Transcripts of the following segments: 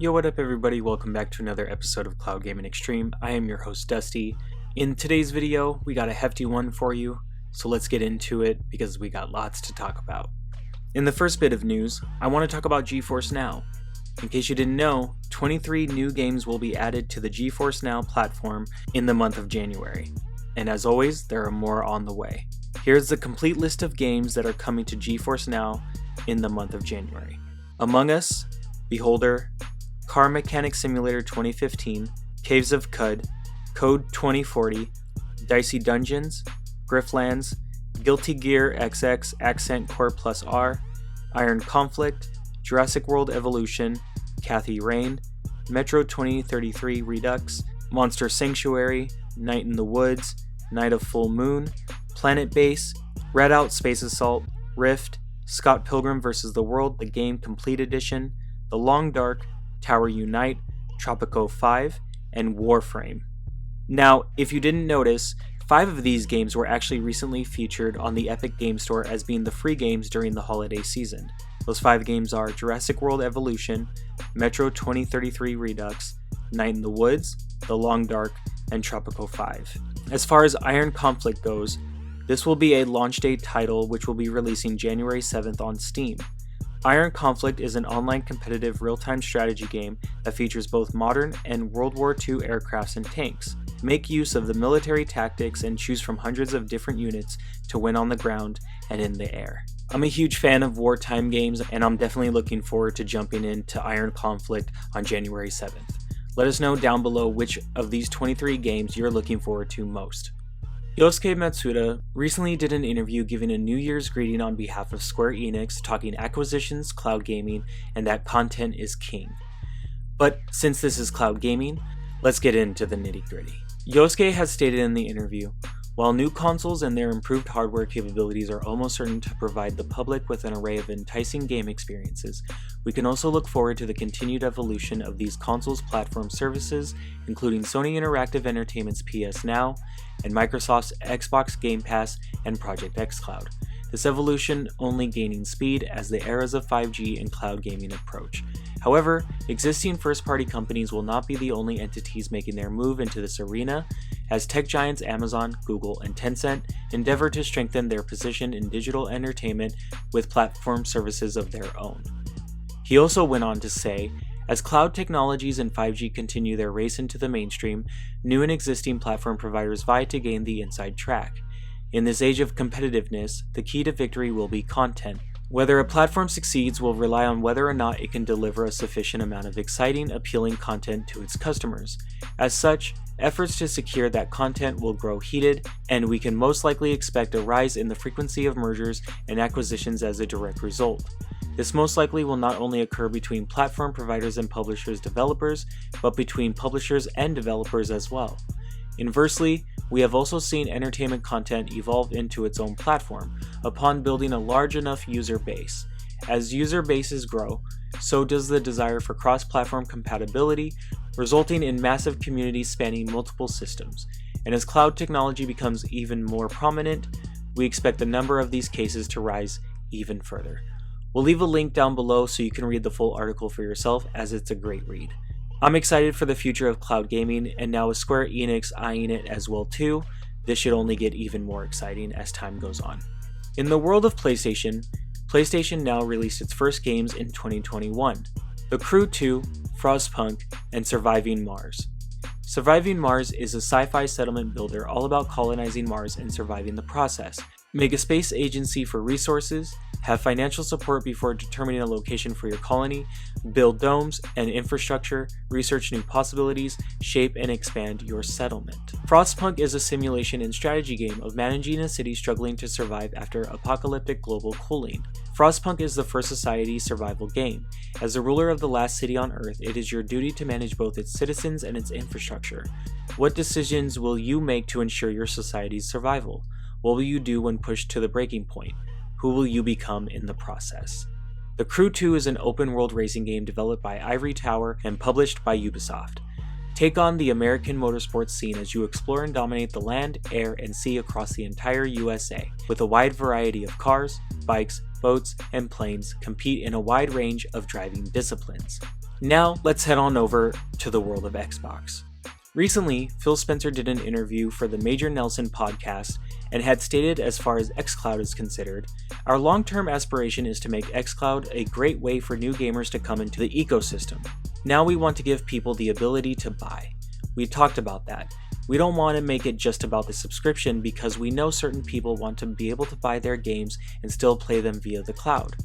Yo, what up everybody, welcome back to another episode of Cloud Gaming Extreme. I am your host Dusty. In today's video, we got a hefty one for you, so let's get into it because we got lots to talk about. In the first bit of news, I want to talk about GeForce NOW. In case you didn't know, 23 new games will be added to the GeForce NOW platform in the month of January. And as always, there are more on the way. Here's the complete list of games that are coming to GeForce NOW in the month of January. Among Us, Beholder, Car Mechanic Simulator 2015, Caves of Cud, Code 2040, Dicey Dungeons, Griftlands, Guilty Gear XX Accent Core Plus R, Iron Conflict, Jurassic World Evolution, Cathy Rain, Metro 2033 Redux, Monster Sanctuary, Night in the Woods, Night of Full Moon, Planet Base, Redout Space Assault, Rift, Scott Pilgrim vs. the World, the Game Complete Edition, The Long Dark, Tower Unite, Tropico 5, and Warframe. Now, if you didn't notice, 5 of these games were actually recently featured on the Epic Game Store as being the free games during the holiday season. Those 5 games are Jurassic World Evolution, Metro 2033 Redux, Night in the Woods, The Long Dark, and Tropico 5. As far as Iron Conflict goes, this will be a launch date title which will be releasing January 7th on Steam. Iron Conflict is an online competitive real-time strategy game that features both modern and World War II aircrafts and tanks. Make use of the military tactics and choose from hundreds of different units to win on the ground and in the air. I'm a huge fan of wartime games, and I'm definitely looking forward to jumping into Iron Conflict on January 7th. Let us know down below which of these 23 games you're looking forward to most. Yosuke Matsuda recently did an interview giving a New Year's greeting on behalf of Square Enix, talking acquisitions, cloud gaming, and that content is king. But since this is cloud gaming, let's get into the nitty-gritty. Yosuke has stated in the interview, while new consoles and their improved hardware capabilities are almost certain to provide the public with an array of enticing game experiences, we can also look forward to the continued evolution of these consoles' platform services, including Sony Interactive Entertainment's PS Now, and Microsoft's Xbox Gamepass and Project Xcloud. This evolution only gaining speed as the eras of 5G and cloud gaming approach. However, existing first-party companies will not be the only entities making their move into this arena, as tech giants Amazon, Google, and Tencent endeavor to strengthen their position in digital entertainment with platform services of their own. He also went on to say, as cloud technologies and 5G continue their race into the mainstream, new and existing platform providers vie to gain the inside track. In this age of competitiveness, the key to victory will be content. Whether a platform succeeds will rely on whether or not it can deliver a sufficient amount of exciting, appealing content to its customers. As such, efforts to secure that content will grow heated, and we can most likely expect a rise in the frequency of mergers and acquisitions as a direct result. This most likely will not only occur between platform providers and publishers developers, but between publishers and developers as well. Inversely, we have also seen entertainment content evolve into its own platform, upon building a large enough user base. As user bases grow, so does the desire for cross-platform compatibility, resulting in massive communities spanning multiple systems. And as cloud technology becomes even more prominent, we expect the number of these cases to rise even further. We'll leave a link down below so you can read the full article for yourself, as it's a great read. I'm excited for the future of cloud gaming, and now with Square Enix eyeing it as well too, this should only get even more exciting as time goes on. In the world of PlayStation, PlayStation Now released its first games in 2021, The Crew 2, Frostpunk, and Surviving Mars. Surviving Mars is a sci-fi settlement builder all about colonizing Mars and surviving the process. Make a space agency for resources, have financial support before determining a location for your colony, build domes and infrastructure, research new possibilities, shape and expand your settlement. Frostpunk is a simulation and strategy game of managing a city struggling to survive after apocalyptic global cooling. Frostpunk is the first society survival game. As the ruler of the last city on Earth, it is your duty to manage both its citizens and its infrastructure. What decisions will you make to ensure your society's survival? What will you do when pushed to the breaking point? Who will you become in the process? The Crew 2 is an open-world racing game developed by Ivory Tower and published by Ubisoft. Take on the American motorsports scene as you explore and dominate the land, air, and sea across the entire USA, with a wide variety of cars, bikes, boats, and planes compete in a wide range of driving disciplines. Now, let's head on over to the world of Xbox. Recently, Phil Spencer did an interview for the Major Nelson podcast and had stated, as far as Xcloud is considered, our long-term aspiration is to make Xcloud a great way for new gamers to come into the ecosystem. Now we want to give people the ability to buy. We talked about that. We don't want to make it just about the subscription because we know certain people want to be able to buy their games and still play them via the cloud.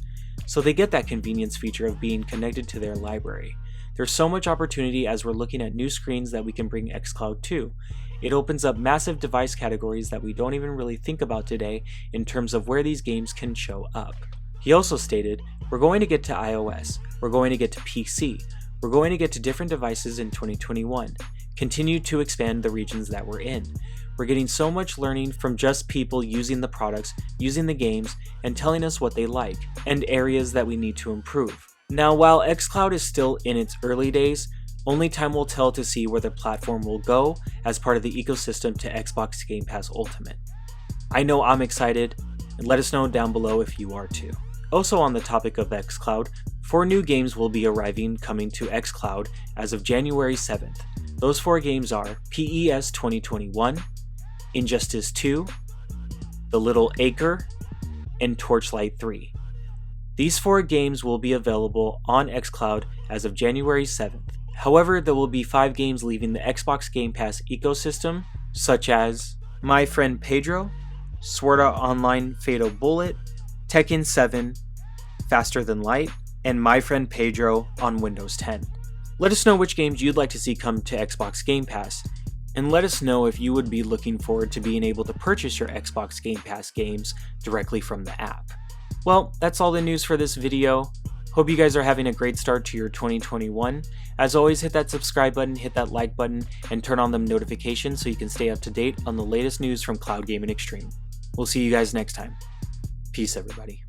So they get that convenience feature of being connected to their library. There's so much opportunity as we're looking at new screens that we can bring Xcloud to. It opens up massive device categories that we don't even really think about today in terms of where these games can show up. He also stated, we're going to get to iOS, we're going to get to PC, we're going to get to different devices in 2021, continue to expand the regions that we're in. We're getting so much learning from just people using the products, using the games, and telling us what they like, and areas that we need to improve. Now, while Xcloud is still in its early days, only time will tell to see where the platform will go as part of the ecosystem to Xbox Game Pass Ultimate. I know I'm excited, and let us know down below if you are too. Also on the topic of Xcloud, 4 new games will be coming to Xcloud as of January 7th. Those 4 games are PES 2021, Injustice 2, The Little Acre, and Torchlight 3. These 4 games will be available on Xcloud as of January 7th. However, there will be 5 games leaving the Xbox Game Pass ecosystem, such as My Friend Pedro, Sword Art Online Fatal Bullet, Tekken 7, Faster Than Light, and My Friend Pedro on Windows 10. Let us know which games you'd like to see come to Xbox Game Pass, and let us know if you would be looking forward to being able to purchase your Xbox Game Pass games directly from the app. Well, that's all the news for this video. Hope you guys are having a great start to your 2021. As always, hit that subscribe button, hit that like button, and turn on them notifications so you can stay up to date on the latest news from Cloud Gaming Extreme. We'll see you guys next time. Peace, everybody.